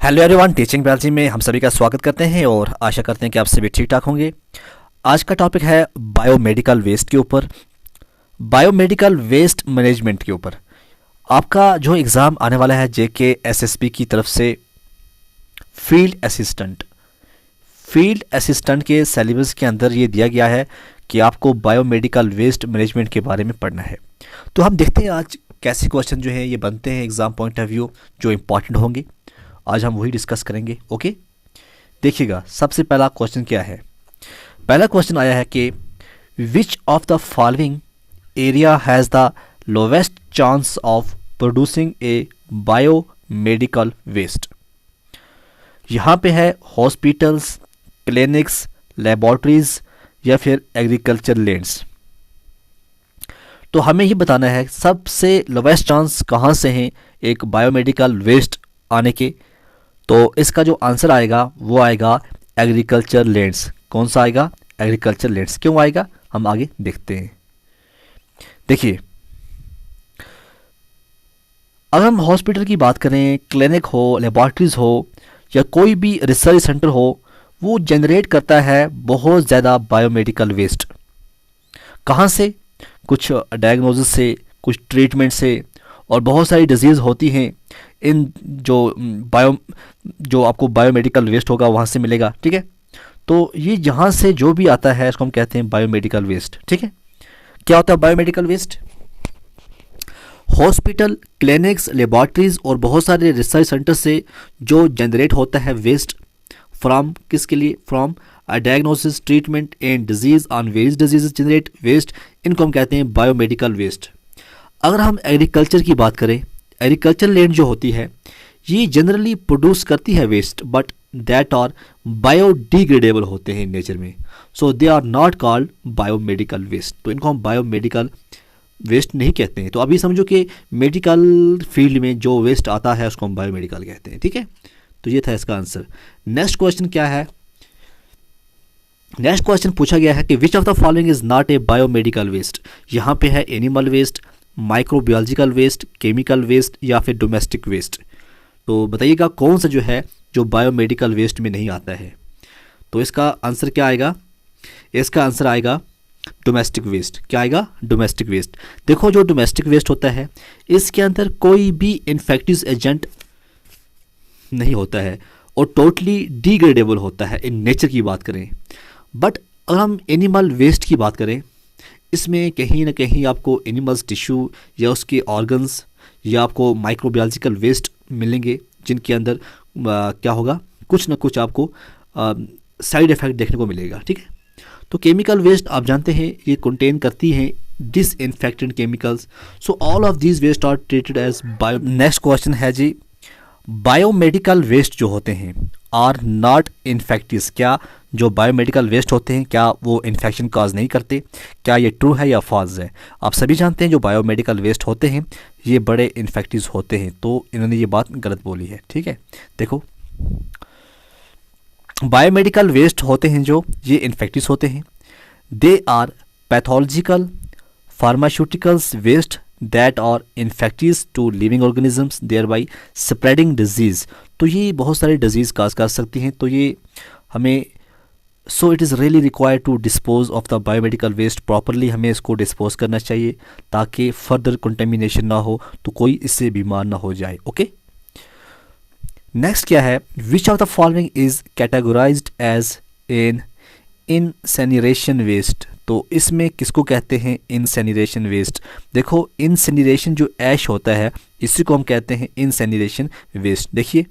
Hello everyone, teaching biology में हम सभी का स्वागत करते हैं और आशा करते हैं कि आप सभी ठीक ठाक होंगे। आज का टॉपिक है बायोमेडिकल वेस्ट के ऊपर, बायोमेडिकल वेस्ट मैनेजमेंट के ऊपर। आपका जो एग्ज़ाम आने वाला है जेके एसएसबी की तरफ से फील्ड असिस्टेंट के सिलेबस के अंदर ये दिया गया है कि आपको बायोमेडिकल वेस्ट मैनेजमेंट के बारे में पढ़ना है। तो हम देखते हैं आज कैसे क्वेश्चन जो है ये बनते हैं एग्ज़ाम पॉइंट ऑफ व्यू, जो इम्पॉर्टेंट होंगे। आज हम वही डिस्कस करेंगे। ओके, देखिएगा सबसे पहला क्वेश्चन क्या है। पहला क्वेश्चन आया है कि which of the following area has the lowest chance of producing a biomedical waste. यहाँ पे है हॉस्पिटल्स, क्लिनिक्स, लेबॉर्ट्रीज या फिर एग्रीकल्चर लैंड्स। तो हमें ये बताना है सबसे लोवेस्ट चांस कहाँ से हैं एक बायोमेडिकल वेस्ट आने के। तो इसका जो आंसर आएगा वो आएगा एग्रीकल्चर लैंड्स। कौन सा आएगा? Agriculture lands. क्यों आएगा हम आगे देखते हैं। देखिए, अगर हम हॉस्पिटल की बात करें, क्लिनिक हो, लेबॉर्ट्रीज हो या कोई भी रिसर्च सेंटर हो, वो जनरेट करता है बहुत ज़्यादा बायोमेडिकल वेस्ट। कहाँ से? कुछ डायग्नोसिस से, कुछ ट्रीटमेंट से, और बहुत सारी डिजीज़ होती हैं। इन जो आपको बायोमेडिकल वेस्ट होगा वहाँ से मिलेगा। ठीक है, तो ये यहाँ से जो भी आता है इसको हम कहते हैं बायोमेडिकल वेस्ट। ठीक है, क्या होता है biomedical waste? Hospital, clinics, laboratories और बहुत सारे रिसर्च सेंटर से जो जनरेट होता है वेस्ट फ्रॉम किसके लिए? From diagnosis, treatment and disease on various disease generate waste, इनको हम कहते हैं बायोमेडिकल वेस्ट। अगर हम एग्रीकल्चर की बात करें, एग्रीकल्चर लैंड जो होती है ये जनरली प्रोड्यूस करती है waste, but that are biodegradable होते हैं इन नेचर में, so they are not called biomedical waste. तो इनको हम बायोमेडिकल वेस्ट नहीं कहते हैं। तो अभी समझो कि मेडिकल फील्ड में जो वेस्ट आता है उसको हम बायोमेडिकल कहते हैं। ठीक है, तो ये था इसका आंसर। नेक्स्ट क्वेश्चन क्या है? नेक्स्ट क्वेश्चन पूछा गया है कि which of the following is not a biomedical waste. यहाँ पे है animal waste, microbiological waste, chemical waste या फिर डोमेस्टिक वेस्ट। तो बताइएगा कौन सा जो है जो बायोमेडिकल वेस्ट में नहीं आता है। तो इसका आंसर क्या आएगा? इसका आंसर आएगा डोमेस्टिक वेस्ट। क्या आएगा? Domestic waste. देखो, जो डोमेस्टिक वेस्ट होता है इसके अंदर कोई भी इन्फेक्टिव एजेंट नहीं होता है और टोटली डिग्रेडेबल होता है इन नेचर की बात करें। बट अगर हम एनिमल वेस्ट की बात करें, इसमें कहीं ना कहीं आपको एनिमल्स टिश्यू या उसके ऑर्गन्स या आपको माइक्रोबायोलॉजिकल वेस्ट मिलेंगे, जिनके अंदर क्या होगा, कुछ ना कुछ आपको साइड इफ़ेक्ट देखने को मिलेगा। ठीक है, तो केमिकल वेस्ट आप जानते हैं ये कंटेन करती हैं disinfectant chemicals. So all of these waste are treated as bio. Next question है जी, बायोमेडिकल वेस्ट जो होते हैं आर नॉट इन्फेक्टिस। क्या जो बायोमेडिकल वेस्ट होते हैं क्या वो इन्फेक्शन काज नहीं करते? क्या ये ट्रू है या फॉल्स है? आप सभी जानते हैं जो बायोमेडिकल वेस्ट होते हैं ये बड़े इन्फेक्टिव होते हैं, तो इन्होंने ये बात गलत बोली है। ठीक है, देखो, बायोमेडिकल वेस्ट होते हैं जो ये इन्फेक्टिव होते हैं। They are pathological pharmaceuticals waste that are infectious to living organisms thereby spreading disease. तो ये बहुत सारी डिजीज़ काज कर सकती हैं। तो ये हमें so it is really required to dispose of the biomedical waste properly. हमें इसको डिस्पोज करना चाहिए ताकि फर्दर कंटेमिनेशन ना हो, तो कोई इससे बीमार ना हो जाए। ओके, नेक्स्ट क्या है? Which of the following is categorised as an incineration waste. तो इसमें किसको कहते हैं इंसेनिरेशन वेस्ट? देखो, इंसेनिरेशन जो ऐश होता है इसी को हम कहते हैं इंसेनिरेशन वेस्ट। देखिए,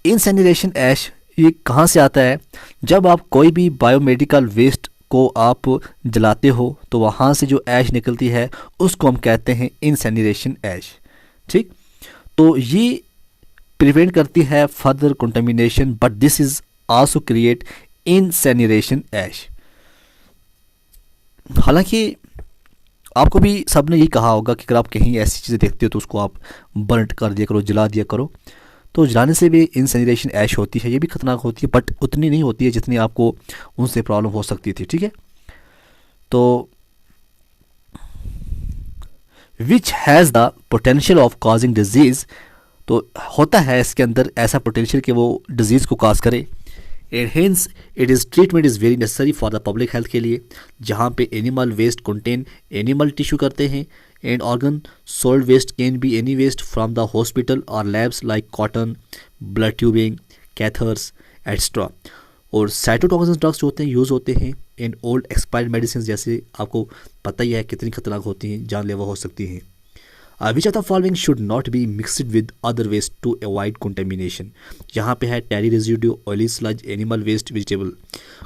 इंसेनिरेशन ऐश ये कहाँ से आता है? जब आप कोई भी बायोमेडिकल वेस्ट को आप जलाते हो तो वहाँ से जो ऐश निकलती है उसको हम कहते हैं इंसेनिरेशन ऐश। ठीक, तो ये प्रिवेंट करती है further contamination, but this is also create incineration ash. हालांकि आपको भी सबने यही कहा होगा कि अगर आप कहीं ऐसी चीज़ें देखते हो तो उसको आप बर्न कर दिया करो, जला दिया करो। तो जलाने से भी इंसेनिरेशन ऐश होती है, ये भी खतरनाक होती है, बट उतनी नहीं होती है जितनी आपको उनसे प्रॉब्लम हो सकती थी। ठीक है, तो which has the potential of causing disease तो होता है इसके अंदर ऐसा पोटेंशियल कि वो डिजीज़ को काज करे, and hence it is treatment is very necessary for the public health के लिए, जहाँ पे animal waste contain animal tissue करते हैं, and organ solid waste can be any waste from the hospital or labs like cotton, blood tubing, catheters etcetera. और cytotoxins drugs जो होते हैं यूज़ होते हैं इन ओल्ड एक्सपायर्ड मेडिसिन, जैसे आपको पता ही है कितनी खतरनाक होती हैं, जानलेवा हो सकती हैं। Which of the following should not be mixed with other waste to avoid contamination. यहाँ पे है tarry residue, oily sludge, animal waste, vegetable.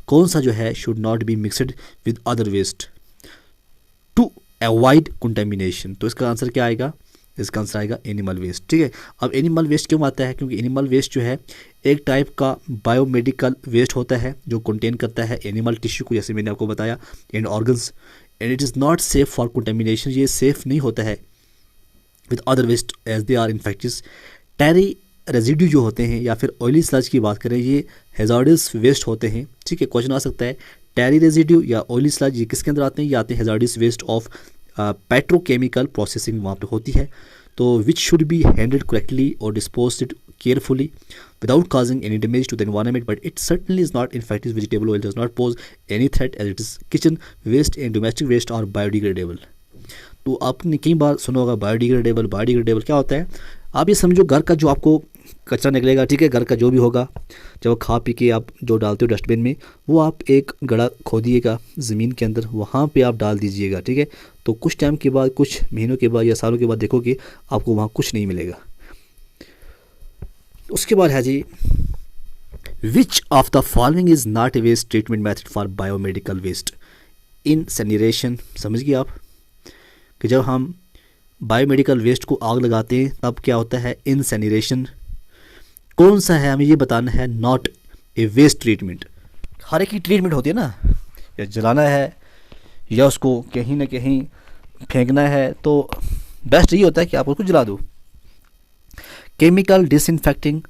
कौन सा जो है should not be mixed with other waste to avoid contamination? तो इसका answer क्या आएगा? इसका आंसर आएगा एनिमल वेस्ट। ठीक है, अब एनिमल वेस्ट क्यों आता है? क्योंकि एनिमल वेस्ट जो है एक टाइप का बायोमेडिकल वेस्ट होता है जो कंटेन करता है एनिमल टिश्यू को, जैसे मैंने आपको बताया, and organs, and it is not safe for contamination. ये सेफ नहीं होता है with other waste as they are infectious. Tarry residue जो होते हैं या फिर ऑयली स्लज की बात करें, ये हैजार्डस वेस्ट होते हैं। ठीक है, क्वेश्चन आ सकता है टैरी रेजिड्यू या ऑयली स्लज ये किसके अंदर आते हैं? ये आते हैं hazardous waste of petrochemical processing वहाँ पे होती है। तो which should be handled correctly और disposed carefully without causing any damage to the environment, but it certainly is not infectious. Vegetable oil does not pose any threat as it is kitchen waste and domestic waste are biodegradable. तो आपने कई बार सुना होगा biodegradable. Biodegradable क्या होता है? आप ये समझो घर का जो आपको कचरा निकलेगा, ठीक है, घर का जो भी होगा, जब खा पी के आप जो डालते हो डस्टबिन में, वो आप एक गड्ढा खोदिएगा ज़मीन के अंदर, वहाँ पे आप डाल दीजिएगा। ठीक है, तो कुछ टाइम के बाद, कुछ महीनों के बाद या सालों के बाद देखोगे आपको वहाँ कुछ नहीं मिलेगा। उसके बाद है जी, which of the following is not a waste treatment method for biomedical waste? Incineration. समझ गए आप कि जब हम बायोमेडिकल वेस्ट को आग लगाते हैं तब क्या होता है? इनसिनरेशन। कौन सा है हमें ये बताना है, नॉट ए वेस्ट ट्रीटमेंट। हर एक की ट्रीटमेंट होती है ना, या जलाना है या उसको कहीं ना कहीं फेंकना है, तो बेस्ट ये होता है कि आप उसको जला दो। केमिकल डिसइंफेक्टिंग,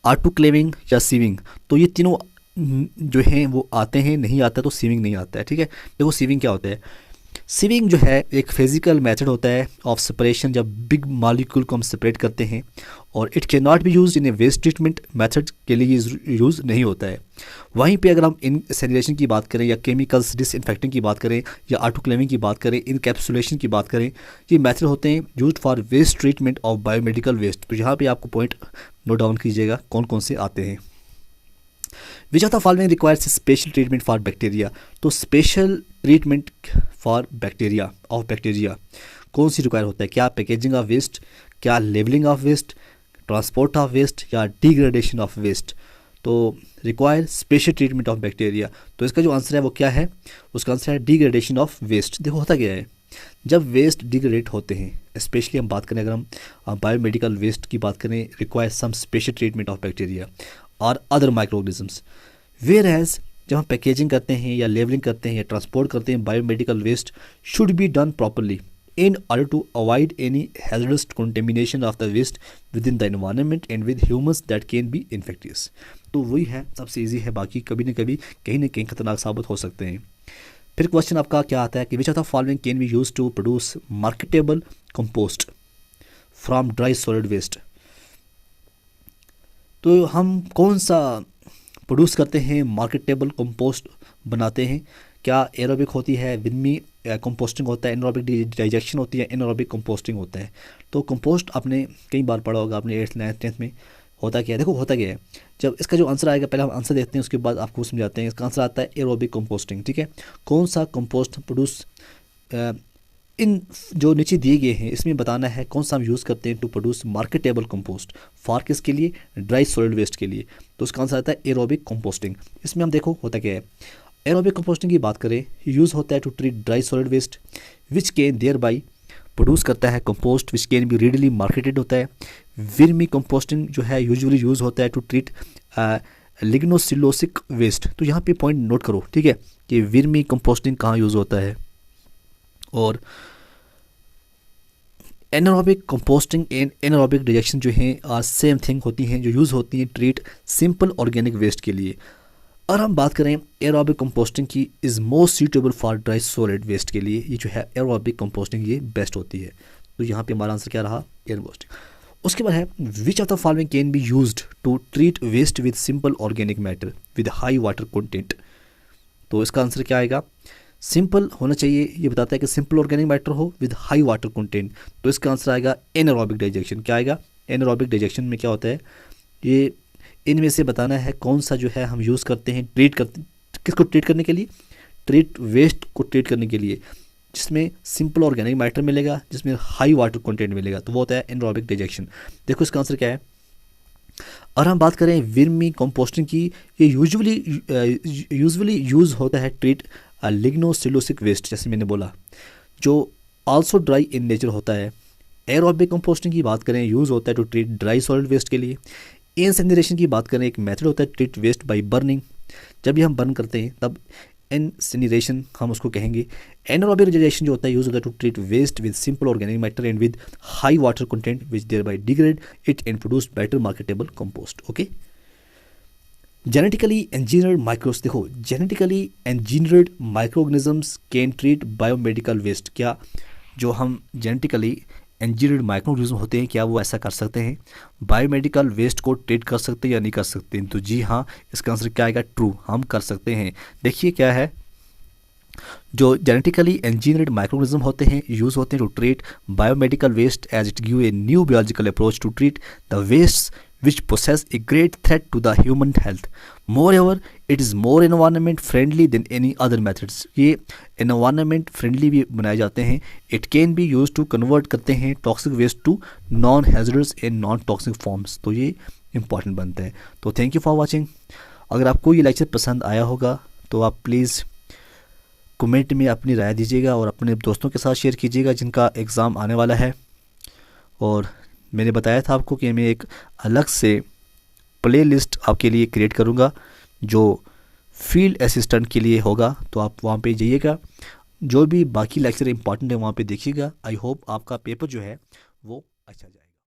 ऑटोक्लेविंग या सीविंग, तो ये तीनों जो हैं वो आते हैं, नहीं आता तो सीविंग नहीं आता है। ठीक है, देखो सीविंग क्या होता है? सीविंग जो है एक फिजिकल मेथड होता है ऑफ सेपरेशन, जब बिग मॉलिक्यूल को हम सेपरेट करते हैं, और it can not be use in a waste treatment method के लिए यूज़ नहीं होता है। वहीं पे अगर हम इनसिनरेशन की बात करें या केमिकल्स डिसइंफेक्टिंग की बात करें या ऑटोक्लेविंग की बात करें, इनकैप्सुलेशन की बात करें, ये मेथड होते हैं used for waste treatment of biomedical waste. तो यहाँ पे आपको पॉइंट नोट डाउन कीजिएगा कौन कौन से आते हैं। Which of the following requires special treatment for bacteria? तो special treatment for bacteria, of bacteria कौन सी रिक्वायर होता है? क्या पैकेजिंग ऑफ वेस्ट, क्या labelling of waste, transport of waste या डिग्रेडेशन ऑफ वेस्ट? तो require special treatment of bacteria. तो इसका जो आंसर है वो क्या है? उसका आंसर है डिग्रेडेशन ऑफ वेस्ट। देखो होता क्या है, जब वेस्ट डिग्रेडेट होते हैं, स्पेशली हम बात करें, अगर हम बायोमेडिकल वेस्ट की बात करें, require some special treatment of bacteria और अदर माइक्रोऑर्गेनिजम्स। वेयर एज जब हम पैकेजिंग करते हैं या लेवलिंग करते हैं या ट्रांसपोर्ट करते हैं, biomedical waste should be done properly in order to avoid any hazardous contamination of the waste within the environment and with humans that can be infectious। तो वही है, सबसे इजी है, बाकी कभी न कहीं खतरनाक साबित हो सकते हैं। फिर क्वेश्चन आपका क्या आता है कि which of the following can be use to produce marketable compost from dry solid waste? तो हम कौन सा प्रोड्यूस करते हैं, मार्केटेबल कंपोस्ट बनाते हैं? क्या एरोबिक होती है, विदमी कंपोस्टिंग होता है, एनारोबिक डाइजेक्शन होती है, एनारोबिक कंपोस्टिंग होता है? तो कंपोस्ट आपने कई बार पढ़ा होगा, आपने 8th 9th 10th में। होता क्या है, देखो होता क्या है, जब इसका जो आंसर आएगा पहले हम आंसर देखते हैं, उसके बाद आपको समझाते हैं। इसका आंसर आता है एरोबिक कंपोस्टिंग। ठीक है, कौन सा कंपोस्ट प्रोड्यूस, इन जो नीचे दिए गए हैं इसमें बताना है कौन सा हम यूज़ करते हैं to produce marketable compost for किसके लिए? ड्राई सॉलिड वेस्ट के लिए। तो उसका आंसर आता है एरोबिक कंपोस्टिंग। इसमें हम देखो होता क्या है, एरोबिक कंपोस्टिंग की बात करें, यूज़ होता है to treat dry solid waste which can thereby produce करता है compost which can be readily marketed होता है। वर्मी कंपोस्टिंग जो है यूजुअली यूज़ होता है टू ट्रीट लिग्नोसिलोसिक वेस्ट। तो यहाँ पे पॉइंट नोट करो, ठीक है, कि वर्मी कंपोस्टिंग कहाँ यूज़ होता है। और एनारोबिक कंपोस्टिंग एंड एनारोबिक डाइजेक्शन जो हैं आर सेम थिंग होती हैं, जो यूज़ होती हैं ट्रीट सिंपल ऑर्गेनिक वेस्ट के लिए। और हम बात करें एरोबिक कंपोस्टिंग की, is most suitable for dry solid waste के लिए, ये जो है एरोबिक कंपोस्टिंग ये बेस्ट होती है। तो यहाँ पे हमारा आंसर क्या रहा? एरोबिक। उसके बाद है which of the following can be used to treat waste with simple organic matter with high water content. तो इसका आंसर क्या आएगा, सिंपल होना चाहिए, ये बताता है कि सिंपल ऑर्गेनिक मैटर हो विद हाई वाटर कंटेंट, तो इसका आंसर आएगा एनारोबिक डाइजेशन। क्या आएगा, एनारोबिक डाइजेशन में क्या होता है, ये इनमें से बताना है कौन सा जो है हम यूज़ करते हैं ट्रीट करते, किसको ट्रीट करने के लिए, ट्रीट वेस्ट को ट्रीट करने के लिए, जिसमें सिंपल ऑर्गेनिक मैटर मिलेगा, जिसमें हाई वाटर कंटेंट मिलेगा, तो वो होता है एनारोबिक डाइजेशन। देखो इसका आंसर क्या है। और हम बात करें वर्मी कंपोस्टिंग की, ये यूजुअली यूज़ होता है ट्रीट लिग्नोसेलुलोसिक वेस्ट, जैसे मैंने बोला, जो आल्सो ड्राई इन नेचर होता है। एरोबिक कंपोस्टिंग की बात करें, यूज़ होता है to treat dry solid waste के लिए। इंसिनरेशन की बात करें, एक मेथड होता है ट्रीट वेस्ट बाय बर्निंग, जब भी हम बर्न करते हैं तब इंसिनरेशन हम उसको कहेंगे। एनारोबिक डाइजेशन जो होता है यूज होता है to treat waste with simple organic matter and with high water content which thereby degrade it and produce better marketable compost. Okay, genetically engineered microbes, देखो genetically engineered microorganisms can treat biomedical waste. क्या जो हम genetically engineered microorganism होते हैं, क्या वो ऐसा कर सकते हैं, बायोमेडिकल वेस्ट को ट्रीट कर सकते हैं या नहीं कर सकते? तो जी हाँ, इसका आंसर क्या आएगा, ट्रू, हम कर सकते हैं। देखिए क्या है, जो जेनेटिकली इंजीनियर्ड माइक्रोऑर्गेनिज्म होते हैं यूज़ होते हैं to treat biomedical waste as it give a new biological approach to treat the waste which possess a great threat to the human health. Moreover, it is more environment friendly than any other methods. ये environment friendly भी बनाए जाते हैं। It can be used to convert करते हैं toxic waste to non-hazardous and non-toxic forms. तो ये important बनता है। तो thank you for watching. अगर आपको ये लेक्चर पसंद आया होगा तो आप प्लीज़ कमेंट में अपनी राय दीजिएगा और अपने दोस्तों के साथ शेयर कीजिएगा जिनका एग्ज़ाम आने वाला है। और मैंने बताया था आपको कि मैं एक अलग से प्लेलिस्ट आपके लिए क्रिएट करूँगा जो फील्ड असिस्टेंट के लिए होगा, तो आप वहाँ पे जाइएगा, जो भी बाकी लेक्चर इंपॉर्टेंट है वहाँ पे देखिएगा। आई होप आपका पेपर जो है वो अच्छा जाए।